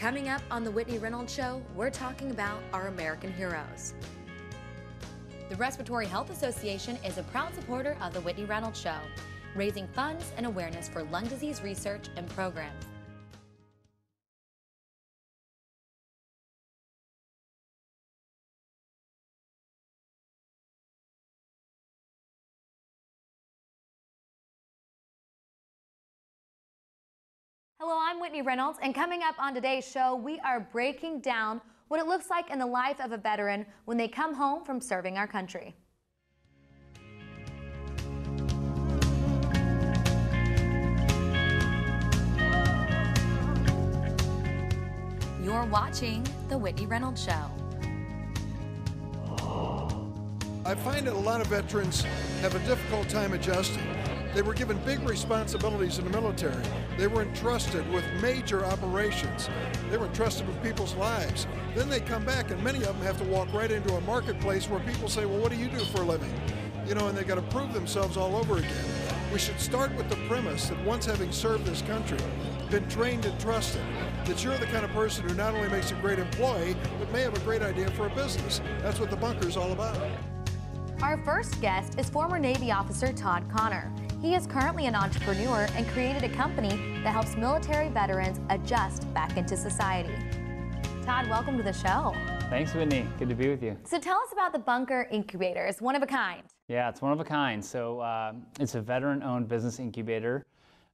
Coming up on the Whitney Reynolds Show, we're talking about our American heroes. The Respiratory Health Association is a proud supporter of the Whitney Reynolds Show, raising funds and awareness for lung disease research and programs. Hello, I'm Whitney Reynolds, and coming up on today's show, we are breaking down what it looks like in the life of a veteran when they come home from serving our country. You're watching The Whitney Reynolds Show. I find that a lot of veterans have a difficult time adjusting. They were given big responsibilities in the military. They were entrusted with major operations. They were entrusted with people's lives. Then they come back, and many of them have to walk right into a marketplace where people say, well, what do you do for a living? You know, and they got to prove themselves all over again. We should start with the premise that once having served this country, been trained and trusted, that you're the kind of person who not only makes a great employee, but may have a great idea for a business. That's what the bunker's all about. Our first guest is former Navy officer Todd Connor. He is currently an entrepreneur and created a company that helps military veterans adjust back into society. Todd, welcome to the show. Thanks, Whitney. Good to be with you. So tell us about the Bunker Incubator. It's one of a kind. Yeah, it's one of a kind. So it's a veteran-owned business incubator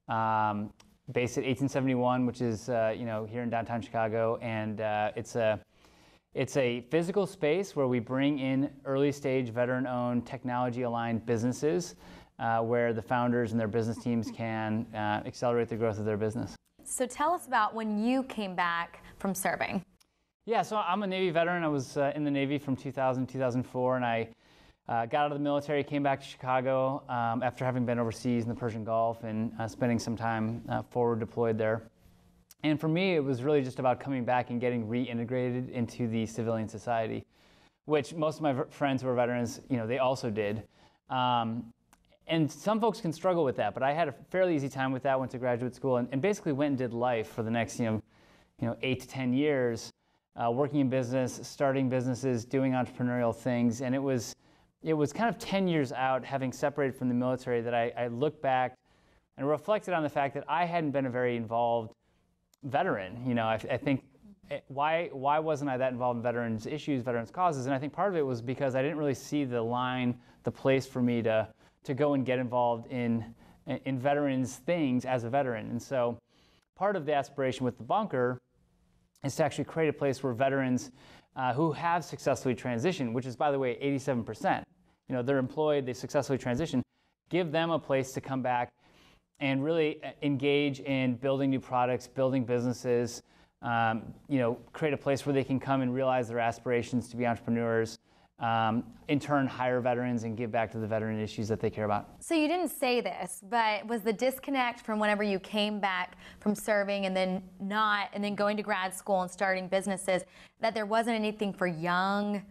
based at 1871, which is here in downtown Chicago, and it's a physical space where we bring in early-stage veteran-owned, technology-aligned businesses where the founders and their business teams can accelerate the growth of their business. So tell us about when you came back from serving. Yeah, so I'm a Navy veteran. I was in the Navy from 2000 to 2004, and I got out of the military, came back to Chicago after having been overseas in the Persian Gulf and spending some time forward deployed there. And for me, it was really just about coming back and getting reintegrated into the civilian society, which most of my friends who are veterans, they also did. And some folks can struggle with that, but I had a fairly easy time with that. Went to graduate school and basically went and did life for the next 8 to 10 years, working in business, starting businesses, doing entrepreneurial things. And it was kind of 10 years out, having separated from the military, that I looked back and reflected on the fact that I hadn't been a very involved veteran. I think why wasn't I that involved in veterans issues, veterans causes? And I think part of it was because I didn't really see the place for me to go and get involved in veterans things as a veteran. And so part of the aspiration with the Bunker is to actually create a place where veterans who have successfully transitioned, which is, by the way, 87%, they're employed, they successfully transition, give them a place to come back and really engage in building new products, building businesses, create a place where they can come and realize their aspirations to be entrepreneurs, in turn hire veterans and give back to the veteran issues that they care about. So you didn't say this, but was the disconnect from whenever you came back from serving and then going to grad school and starting businesses, that there wasn't anything for young,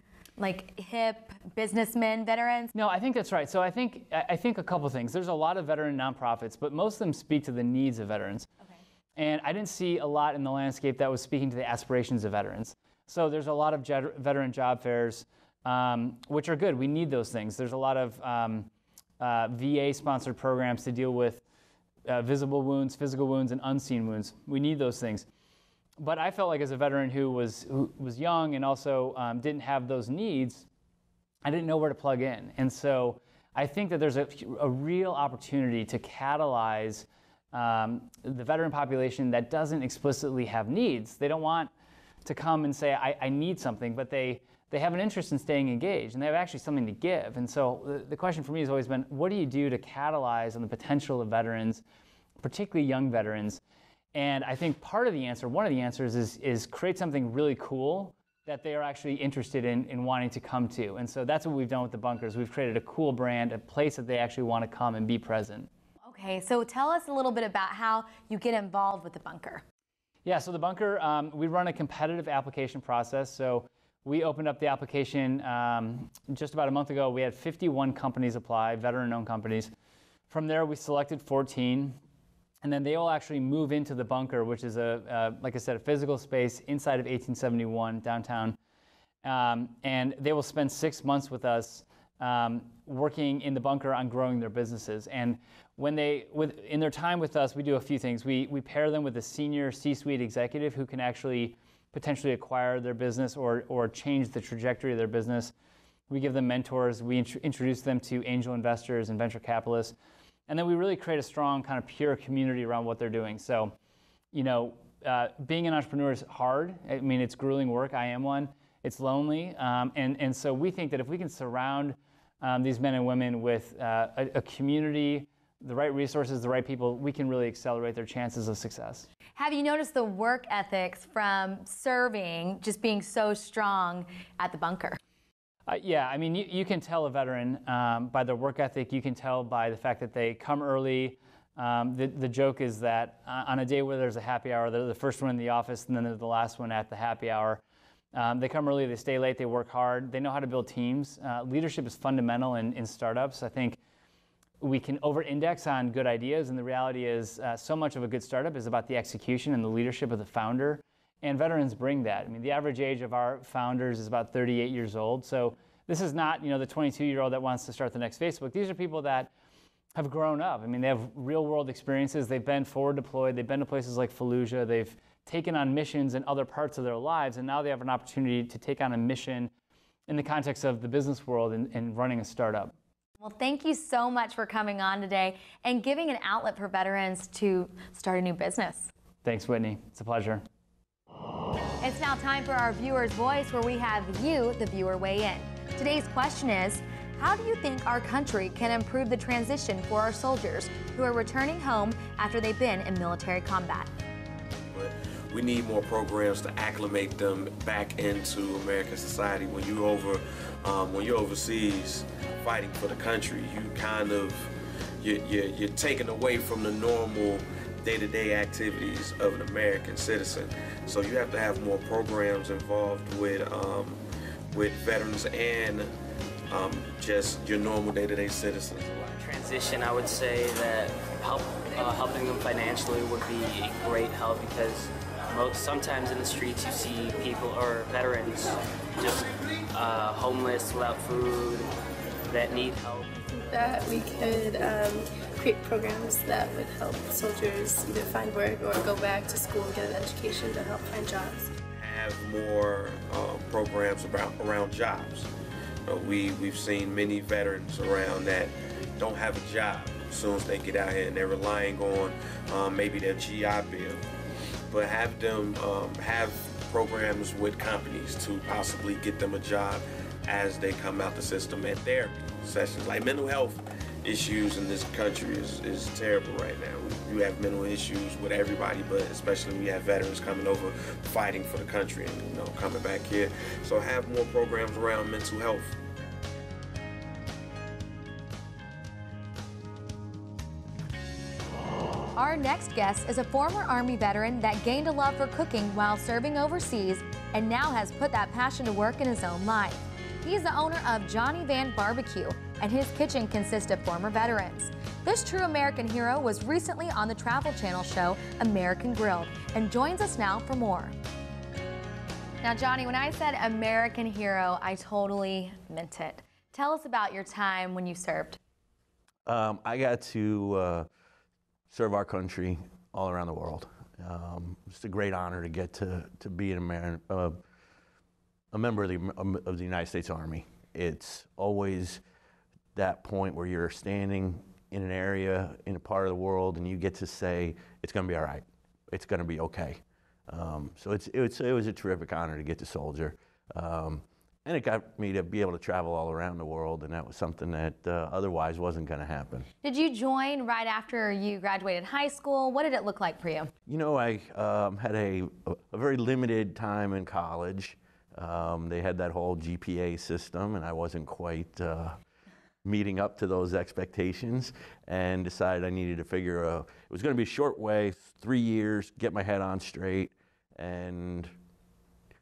hip businessmen, veterans? No, I think that's right. So I think a couple things. There's a lot of veteran nonprofits, but most of them speak to the needs of veterans. Okay. And I didn't see a lot in the landscape that was speaking to the aspirations of veterans. So there's a lot of veteran job fairs, which are good. We need those things. There's a lot of VA-sponsored programs to deal with visible wounds, physical wounds, and unseen wounds. We need those things. But I felt like as a veteran who was young and also didn't have those needs, I didn't know where to plug in. And so I think that there's a real opportunity to catalyze the veteran population that doesn't explicitly have needs. They don't want to come and say, I need something, but they have an interest in staying engaged, and they have actually something to give. And so the question for me has always been, what do you do to catalyze on the potential of veterans, particularly young veterans? And I think one of the answers is create something really cool that they are actually interested in wanting to come to. And so that's what we've done with the Bunkers. We've created a cool brand, a place that they actually want to come and be present. Okay, so tell us a little bit about how you get involved with the Bunker. Yeah, so the Bunker, we run a competitive application process. So we opened up the application just about a month ago. We had 51 companies apply, veteran-owned companies. From there, we selected 14. And then they will actually move into the bunker, which is like I said, a physical space inside of 1871 downtown. And they will spend 6 months with us working in the bunker on growing their businesses. And in their time with us, we do a few things. We pair them with a senior C-suite executive who can actually potentially acquire their business or change the trajectory of their business. We give them mentors. We introduce them to angel investors and venture capitalists. And then we really create a strong kind of pure community around what they're doing. So, being an entrepreneur is hard. I mean, it's grueling work. I am one. It's lonely. And so we think that if we can surround these men and women with a community, the right resources, the right people, we can really accelerate their chances of success. Have you noticed the work ethics from serving just being so strong at the bunker? Yeah, I mean, you can tell a veteran by their work ethic. You can tell by the fact that they come early. The joke is that on a day where there's a happy hour, they're the first one in the office, and then they're the last one at the happy hour. They come early, they stay late, they work hard. They know how to build teams. Leadership is fundamental in startups. I think we can over-index on good ideas, and the reality is so much of a good startup is about the execution and the leadership of the founder. And veterans bring that. I mean, the average age of our founders is about 38 years old. So this is not, the 22-year-old that wants to start the next Facebook. These are people that have grown up. I mean, they have real-world experiences. They've been forward deployed. They've been to places like Fallujah. They've taken on missions in other parts of their lives, and now they have an opportunity to take on a mission in the context of the business world and running a startup. Well, thank you so much for coming on today and giving an outlet for veterans to start a new business. Thanks, Whitney. It's a pleasure. It's now time for our viewer's voice, where we have you, the viewer, weigh in. Today's question is, how do you think our country can improve the transition for our soldiers who are returning home after they've been in military combat? We need more programs to acclimate them back into American society. When you're overseas fighting for the country, you're taken away from the normal day-to-day activities of an American citizen. So you have to have more programs involved with veterans and just your normal day-to-day citizens. Transition, I would say that helping them financially would be a great help, because sometimes in the streets you see people or veterans just homeless, without food, that need help. That we could create programs that would help soldiers either find work or go back to school and get an education to help find jobs. Have more programs around jobs. We've seen many veterans around that don't have a job as soon as they get out here, and they're relying on maybe their GI Bill. But have them have programs with companies to possibly get them a job as they come out the system, and therapy sessions. Like mental health issues in this country is terrible right now. You have mental issues with everybody, but especially we have veterans coming over fighting for the country and coming back here. So have more programs around mental health. Our next guest is a former Army veteran that gained a love for cooking while serving overseas and now has put that passion to work in his own life. He's the owner of Johnny Van Barbecue, and his kitchen consists of former veterans. This true American hero was recently on the Travel Channel show American Grilled and joins us now for more. Now, Johnny, when I said American hero, I totally meant it. Tell us about your time when you served. I got to serve our country all around the world. It's a great honor to get to be a member of the United States Army. It's always that point where you're standing in an area, in a part of the world, and you get to say, it's going to be all right. It's going to be okay. So it was a terrific honor to get to soldier. And it got me to be able to travel all around the world, and that was something that otherwise wasn't going to happen. Did you join right after you graduated high school? What did it look like for you? You know, I had a very limited time in college. They had that whole GPA system, and I wasn't quite meeting up to those expectations, and decided I needed to figure it was going to be a short way, 3 years, get my head on straight, and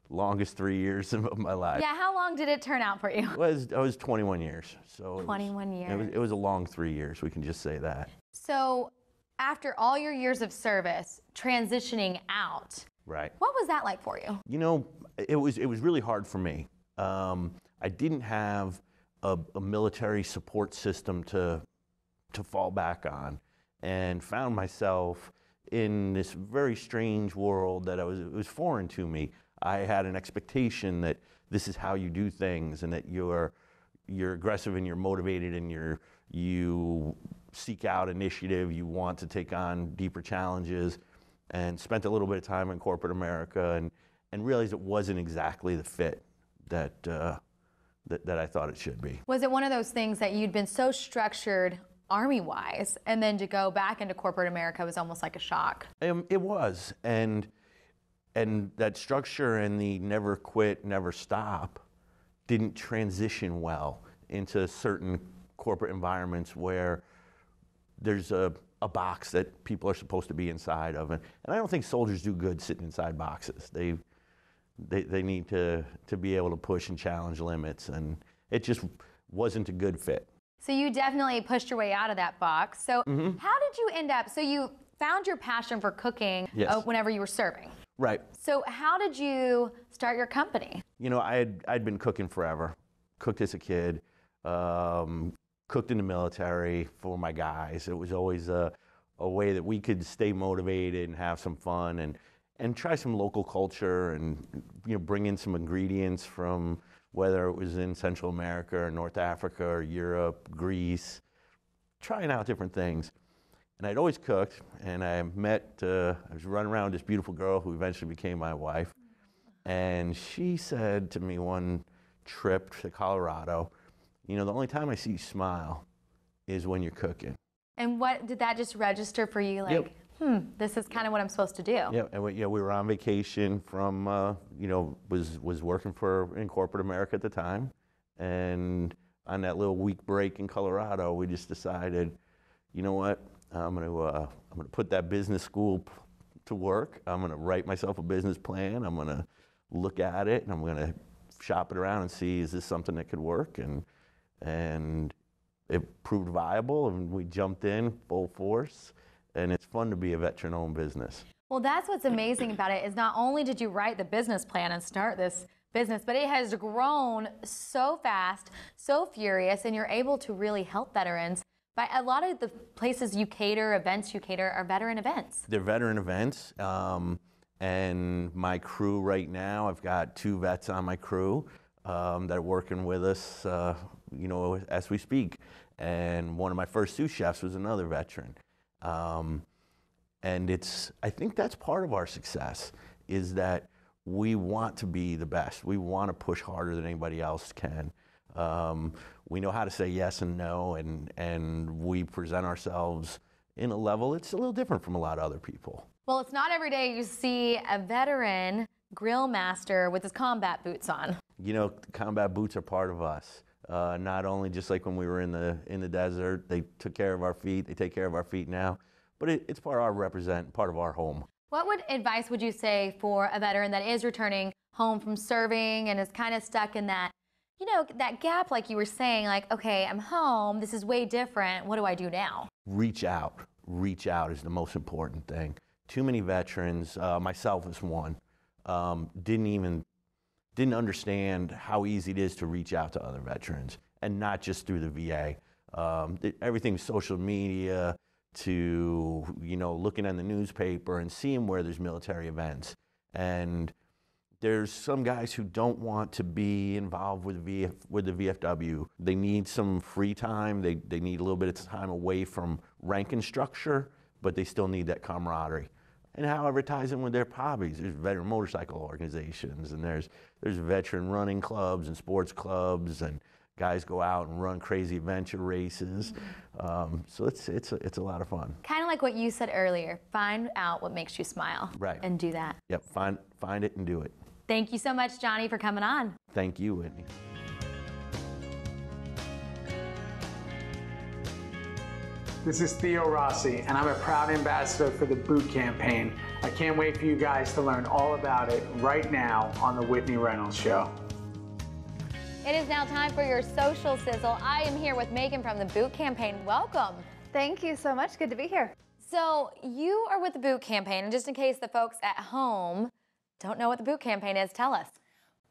longest 3 years of my life. Yeah, how long did it turn out for you? I was 21 years. So 21 years. It was a long 3 years, we can just say that. So after all your years of service, transitioning out. Right. What was that like for you? You know, it was really hard for me. I didn't have a military support system to fall back on, and found myself in this very strange world that it was foreign to me. I had an expectation that this is how you do things, and that you're aggressive and you're motivated and you seek out initiative, you want to take on deeper challenges, and spent a little bit of time in corporate America and realized it wasn't exactly the fit that I thought it should be. Was it one of those things that you'd been so structured Army-wise, and then to go back into corporate America was almost like a shock? It was, and that structure and the never quit, never stop didn't transition well into certain corporate environments where there's a box that people are supposed to be inside of, and I don't think soldiers do good sitting inside boxes. They need to be able to push and challenge limits, and it just wasn't a good fit. So you definitely pushed your way out of that box. So how did you end up, so you found your passion for cooking whenever you were serving. Right. So how did you start your company? You know, I'd been cooking forever. Cooked as a kid, cooked in the military for my guys. It was always a way that we could stay motivated and have some fun and try some local culture and, you know, bring in some ingredients from whether it was in Central America or North Africa or Europe, Greece, trying out different things. And I'd always cooked, and I was running around with this beautiful girl who eventually became my wife. And she said to me one trip to Colorado, you know, the only time I see you smile is when you're cooking. And what, did that just register for you? Like, this is kind of what I'm supposed to do. Yeah, and we were on vacation from, you know, was working in corporate America at the time. And on that little week break in Colorado, we just decided, you know what, I'm gonna put that business school to work. I'm gonna write myself a business plan. I'm gonna look at it, and I'm gonna shop it around and see, is this something that could work? And it proved viable, and we jumped in full force. And it's fun to be a veteran-owned business. Well, that's what's amazing about it, is not only did you write the business plan and start this business, but it has grown so fast, so furious, and you're able to really help veterans. By a lot of the places you cater, events you cater, are veteran events. They're veteran events, and my crew right now, I've got 2 vets on my crew that are working with us, you know, as we speak. And one of my first sous chefs was another veteran. And I think that's part of our success, is that we want to be the best. We want to push harder than anybody else can. We know how to say yes and no, and we present ourselves in a level that's a little different from a lot of other people. Well, it's not every day you see a veteran grill master with his combat boots on. You know, combat boots are part of us. Not only just like when we were in the desert, they took care of our feet, they take care of our feet now, but it's part of our home. What advice would you say for a veteran that is returning home from serving and is kind of stuck in that, you know, that gap, like you were saying, like, okay, I'm home, this is way different, what do I do now? Reach out. Reach out is the most important thing. Too many veterans, myself as one, didn't understand how easy it is to reach out to other veterans, and not just through the VA. Everything's social media to, you know, looking on the newspaper and seeing where there's military events. And there's some guys who don't want to be involved with the VFW. They need some free time. They need a little bit of time away from rank and structure, but they still need that camaraderie. And however it ties in with their hobbies. There's veteran motorcycle organizations, and there's veteran running clubs and sports clubs, and guys go out and run crazy adventure races. So it's a lot of fun. Kind of like what you said earlier, find out what makes you smile. Right. And do that. Yep, find it and do it. Thank you so much, Johnny, for coming on. Thank you, Whitney. This is Theo Rossi, and I'm a proud ambassador for the Boot Campaign. I can't wait for you guys to learn all about it right now on the Whitney Reynolds Show. It is now time for your social sizzle. I am here with Megan from the Boot Campaign. Welcome. Thank you so much. Good to be here. So you are with the Boot Campaign, and just in case the folks at home don't know what the Boot Campaign is, tell us.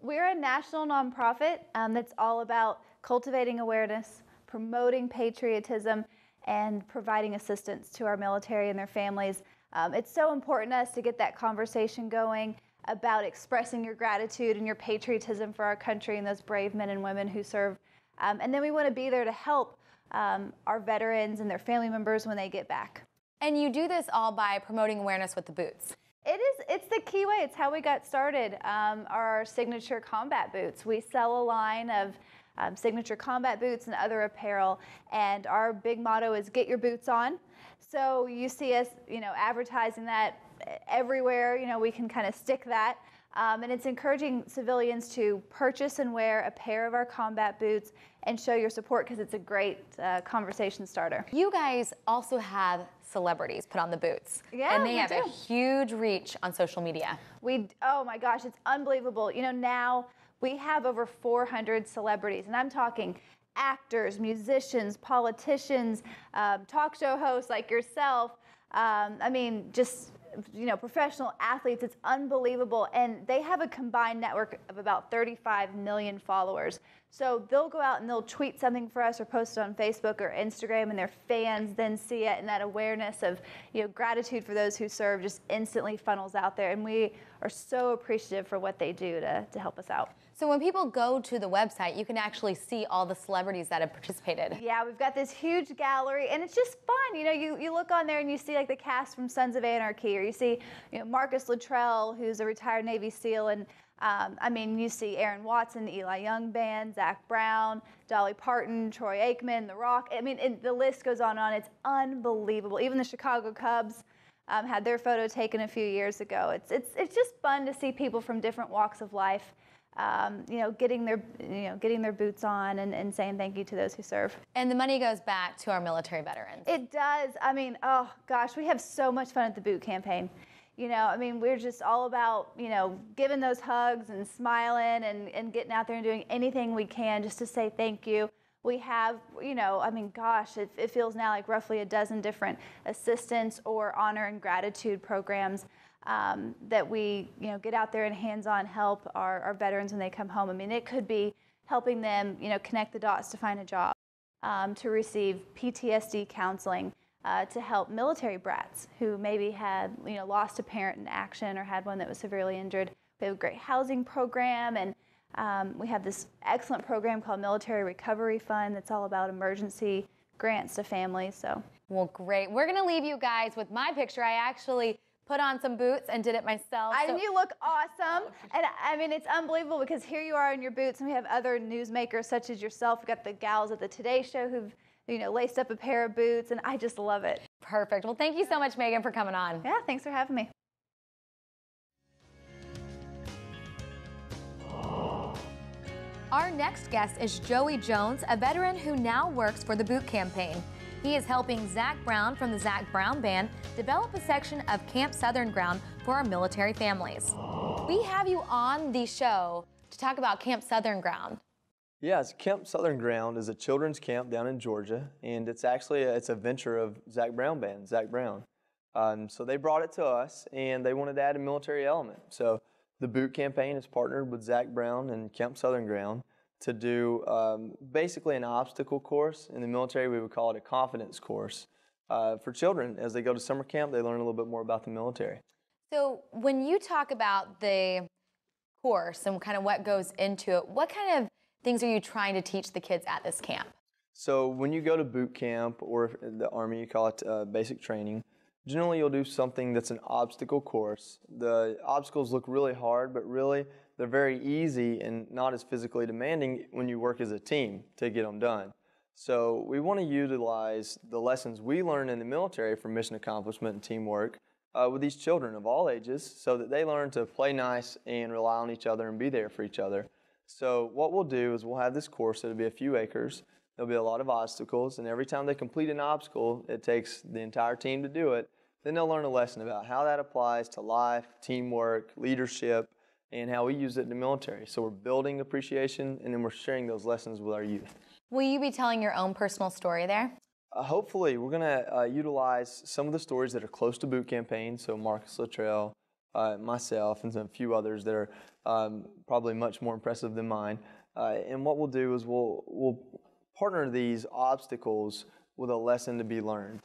We're a national nonprofit that's all about cultivating awareness, promoting patriotism, and providing assistance to our military and their families. It's so important to us to get that conversation going about expressing your gratitude and your patriotism for our country and those brave men and women who serve. And then we want to be there to help our veterans and their family members when they get back. And you do this all by promoting awareness with the boots. It's the key way. It's how we got started. Our signature combat boots. We sell a line of signature combat boots and other apparel, and our big motto is get your boots on. So you see us, advertising that everywhere. We can kind of stick that. And it's encouraging civilians to purchase and wear a pair of our combat boots and show your support because it's a great conversation starter. You guys also have celebrities put on the boots. Yeah, and they have do. a huge reach on social media. Oh my gosh, it's unbelievable. Now we have over 400 celebrities, and I'm talking actors, musicians, politicians, talk show hosts like yourself. Just professional athletes. It's unbelievable. And they have a combined network of about 35 million followers. So they'll go out and they'll tweet something for us or post it on Facebook or Instagram, and their fans then see it, and that awareness of gratitude for those who serve just instantly funnels out there. And we are so appreciative for what they do to help us out. So when people go to the website, you can actually see all the celebrities that have participated. Yeah, we've got this huge gallery, and it's just fun. You look on there and you see like the cast from Sons of Anarchy, or you see Marcus Luttrell, who's a retired Navy SEAL, and you see Aaron Watson, Eli Young Band, Zach Brown, Dolly Parton, Troy Aikman, The Rock. The list goes on and on. It's unbelievable. Even the Chicago Cubs had their photo taken a few years ago. It's just fun to see people from different walks of life. Getting their boots on and saying thank you to those who serve. And the money goes back to our military veterans. It does. Oh gosh, we have so much fun at the Boot Campaign. We're just all about, giving those hugs and smiling and getting out there and doing anything we can just to say thank you. We have, it feels now like roughly a dozen different assistance or honor and gratitude programs that we, get out there and hands-on help our veterans when they come home. It could be helping them, connect the dots to find a job, to receive PTSD counseling, to help military brats who maybe had, lost a parent in action or had one that was severely injured. We have a great housing program, and we have this excellent program called Military Recovery Fund that's all about emergency grants to families. So, well, great. We're going to leave you guys with my picture. I actually put on some boots and did it myself. And you look awesome. And it's unbelievable because here you are in your boots, and we have other newsmakers such as yourself. We've got the gals at the Today Show who've laced up a pair of boots, and I just love it. Perfect. Well, thank you so much, Megan, for coming on. Yeah, thanks for having me. Our next guest is Joey Jones, a veteran who now works for the Boot Campaign. He is helping Zach Brown from the Zach Brown Band develop a section of Camp Southern Ground for our military families. We have you on the show to talk about Camp Southern Ground. Yes, Camp Southern Ground is a children's camp down in Georgia, and it's actually a venture of Zach Brown Band, Zach Brown. So they brought it to us, and they wanted to add a military element. So the Boot Campaign has partnered with Zach Brown and Camp Southern Ground to do basically an obstacle course. In the military, we would call it a confidence course for children. As they go to summer camp, they learn a little bit more about the military. So when you talk about the course and kind of what goes into it, what kind of things are you trying to teach the kids at this camp? So when you go to boot camp, or the Army, you call it basic training, generally you'll do something that's an obstacle course. The obstacles look really hard, but really they're very easy and not as physically demanding when you work as a team to get them done. So we want to utilize the lessons we learn in the military for mission accomplishment and teamwork with these children of all ages, so that they learn to play nice and rely on each other and be there for each other. So what we'll do is we'll have this course. It'll be a few acres. There'll be a lot of obstacles, and every time they complete an obstacle, it takes the entire team to do it. Then they'll learn a lesson about how that applies to life, teamwork, leadership, and how we use it in the military. So we're building appreciation, and then we're sharing those lessons with our youth. Will you be telling your own personal story there? Hopefully, we're going to utilize some of the stories that are close to boot campaign, so Marcus Luttrell, myself, and a few others that are probably much more impressive than mine. And what we'll do is we'll partner these obstacles with a lesson to be learned.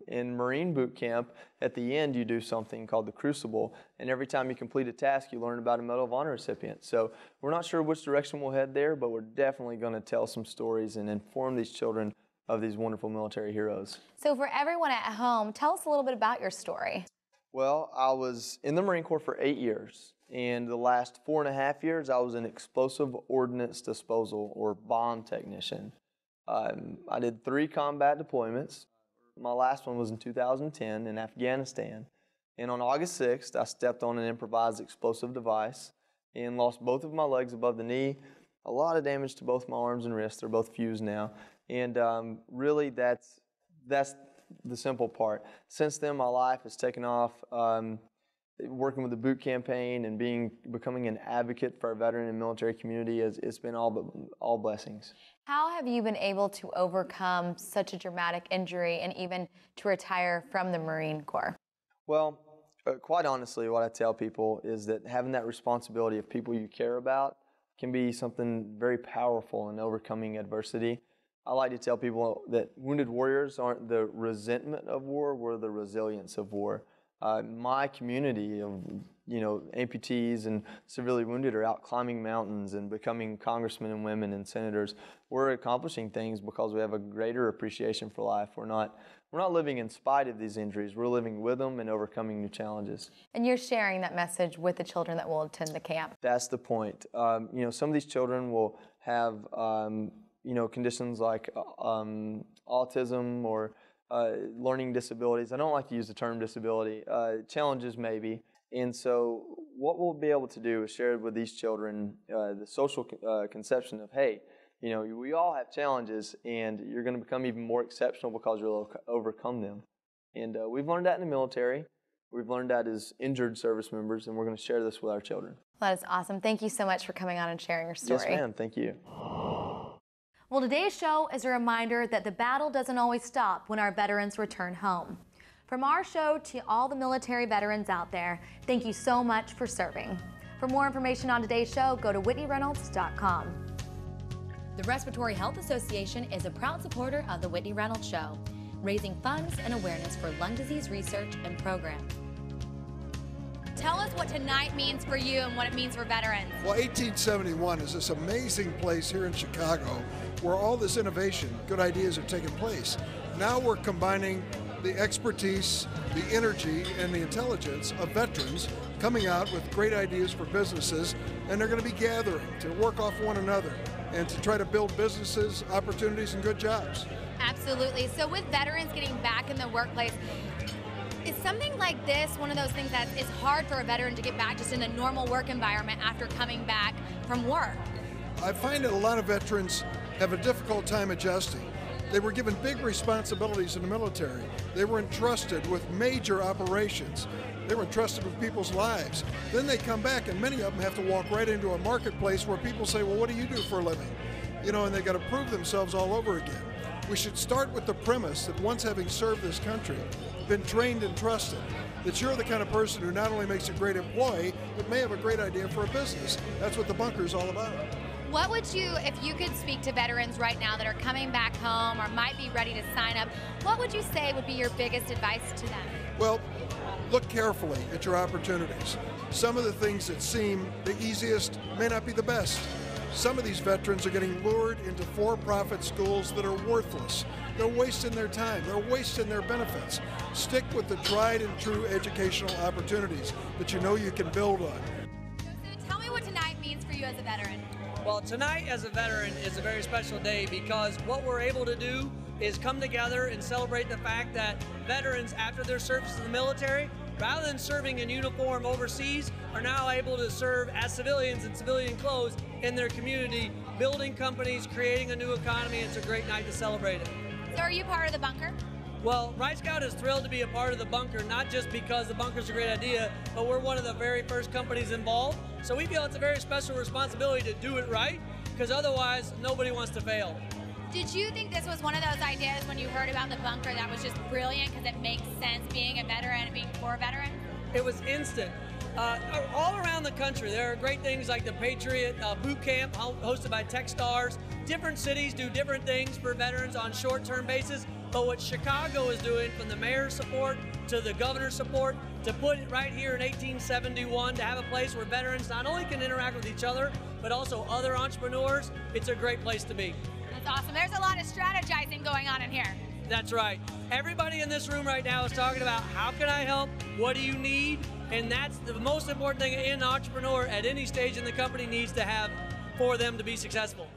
In Marine boot camp, at the end, you do something called the Crucible, and every time you complete a task, you learn about a Medal of Honor recipient. So we're not sure which direction we'll head there, but we're definitely going to tell some stories and inform these children of these wonderful military heroes. So for everyone at home, tell us a little bit about your story. Well, I was in the Marine Corps for 8 years, and the last 4.5 years, I was an explosive ordnance disposal or bomb technician. I did 3 combat deployments. My last one was in 2010 in Afghanistan. And on August 6th, I stepped on an improvised explosive device and lost both of my legs above the knee. A lot of damage to both my arms and wrists. They're both fused now. And really, that's the simple part. Since then, my life has taken off. Working with the boot campaign and becoming an advocate for our veteran and military community, it's been all blessings. How have you been able to overcome such a dramatic injury and even to retire from the Marine Corps? Well, quite honestly, what I tell people is that having that responsibility of people you care about can be something very powerful in overcoming adversity. I like to tell people that wounded warriors aren't the resentment of war, we're the resilience of war. My community of amputees and severely wounded are out climbing mountains and becoming congressmen and women and senators. We're accomplishing things because we have a greater appreciation for life. We're not living in spite of these injuries. We're living with them and overcoming new challenges. And you're sharing that message with the children that will attend the camp. That's the point. Some of these children will have conditions like autism or learning disabilities. I don't like to use the term disability. Challenges maybe. And so what we'll be able to do is share with these children the social conception of, hey, we all have challenges and you're going to become even more exceptional because you'll overcome them. And we've learned that in the military. We've learned that as injured service members, and we're going to share this with our children. Well, that is awesome. Thank you so much for coming on and sharing your story. Yes, ma'am. Thank you. Well, today's show is a reminder that the battle doesn't always stop when our veterans return home. From our show to all the military veterans out there, thank you so much for serving. For more information on today's show, go to WhitneyReynolds.com. The Respiratory Health Association is a proud supporter of The Whitney Reynolds Show, raising funds and awareness for lung disease research and programs. Tell us what tonight means for you and what it means for veterans. Well, 1871 is this amazing place here in Chicago where all this innovation, good ideas are taking place. Now we're combining the expertise, the energy, and the intelligence of veterans coming out with great ideas for businesses, and they're going to be gathering to work off one another and to try to build businesses, opportunities, and good jobs. Absolutely. So with veterans getting back in the workplace, is something like this one of those things that is hard for a veteran to get back just in a normal work environment after coming back from work? I find that a lot of veterans have a difficult time adjusting. They were given big responsibilities in the military. They were entrusted with major operations. They were entrusted with people's lives. Then they come back, and many of them have to walk right into a marketplace where people say, well, what do you do for a living? And they got to prove themselves all over again. We should start with the premise that once having served this country, been trained and trusted, that you're the kind of person who not only makes a great employee, but may have a great idea for a business. That's what the bunker is all about. What would you, if you could speak to veterans right now that are coming back home or might be ready to sign up, what would you say would be your biggest advice to them? Well, look carefully at your opportunities. Some of the things that seem the easiest may not be the best. Some of these veterans are getting lured into for-profit schools that are worthless. They're wasting their time. They're wasting their benefits. Stick with the tried and true educational opportunities that you know you can build on. So tell me what tonight means for you as a veteran. Well, tonight as a veteran is a very special day because what we're able to do is come together and celebrate the fact that veterans, after their service in the military, rather than serving in uniform overseas, are now able to serve as civilians in civilian clothes in their community, building companies, creating a new economy. It's a great night to celebrate it. So are you part of the bunker? Well, Right Scout is thrilled to be a part of the bunker, not just because the bunker's a great idea, but we're one of the very first companies involved. So we feel it's a very special responsibility to do it right, because otherwise nobody wants to fail. Did you think this was one of those ideas when you heard about the bunker that was just brilliant because it makes sense being a veteran and being for a veteran? It was instant. All around the country, there are great things like the Patriot Boot Camp hosted by Techstars. Different cities do different things for veterans on short-term basis. But what Chicago is doing, from the mayor's support to the governor's support, to put it right here in 1871, to have a place where veterans not only can interact with each other, but also other entrepreneurs, it's a great place to be. That's awesome. There's a lot of strategizing going on in here. That's right. Everybody in this room right now is talking about how can I help, what do you need, and that's the most important thing an entrepreneur at any stage in the company needs to have for them to be successful.